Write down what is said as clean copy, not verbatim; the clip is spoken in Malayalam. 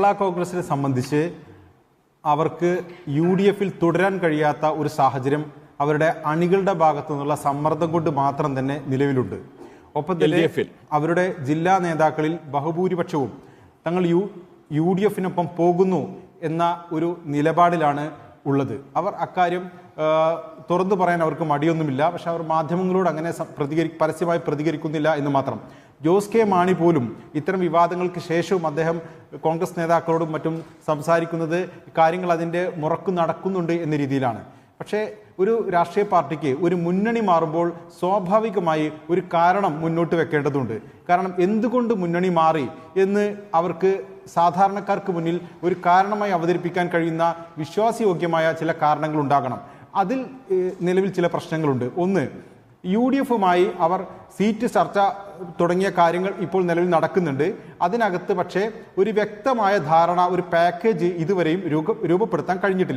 കേരള കോൺഗ്രസിനെ സംബന്ധിച്ച് അവർക്ക് UDFിൽ തുടരാൻ കഴിയാത്ത ഒരു സാഹചര്യം അവരുടെ അണികളുടെ ഭാഗത്തു നിന്നുള്ള സമ്മർദ്ദം കൊണ്ട് മാത്രം തന്നെ നിലവിലുണ്ട്. ഒപ്പം തന്നെ അവരുടെ ജില്ലാ നേതാക്കളിൽ ബഹുഭൂരിപക്ഷവും തങ്ങൾ UDFിനൊപ്പം പോകുന്നു എന്ന ഒരു നിലപാടിലാണ് ഉള്ളത്. അവർ അക്കാര്യം തുറന്നു പറയാൻ അവർക്ക് മടിയൊന്നുമില്ല. പക്ഷെ അവർ മാധ്യമങ്ങളോട് അങ്ങനെ പരസ്യമായി പ്രതികരിക്കുന്നില്ല എന്ന് മാത്രം. ജോസ് കെ മാണി പോലും ഇത്തരം വിവാദങ്ങൾക്ക് ശേഷവും അദ്ദേഹം കോൺഗ്രസ് നേതാക്കളോടും മറ്റും സംസാരിക്കുന്നത് കാര്യങ്ങൾ അതിൻ്റെ മുറക്ക് നടക്കുന്നുണ്ട് എന്ന രീതിയിലാണ്. പക്ഷേ ഒരു രാഷ്ട്രീയ പാർട്ടിക്ക് ഒരു മുന്നണി മാറുമ്പോൾ സ്വാഭാവികമായി ഒരു കാരണം മുന്നോട്ട് വെക്കേണ്ടതുണ്ട്. കാരണം എന്തുകൊണ്ട് മുന്നണി മാറി എന്ന് അവർക്ക് സാധാരണക്കാർക്ക് മുന്നിൽ ഒരു കാരണമായി അവതരിപ്പിക്കാൻ കഴിയുന്ന വിശ്വാസയോഗ്യമായ ചില കാരണങ്ങൾ ഉണ്ടാകണം. അതിൽ നിലവിൽ ചില പ്രശ്നങ്ങളുണ്ട്. ഒന്ന്, UDFുമായി അവർ സീറ്റ് ചർച്ച തുടങ്ങിയ കാര്യങ്ങൾ ഇപ്പോൾ നിലവിൽ നടക്കുന്നുണ്ട്. അതിനകത്ത് പക്ഷേ ഒരു വ്യക്തമായ ധാരണ, ഒരു പാക്കേജ് ഇതുവരെയും രൂപപ്പെടുത്താൻ കഴിഞ്ഞിട്ടില്ല.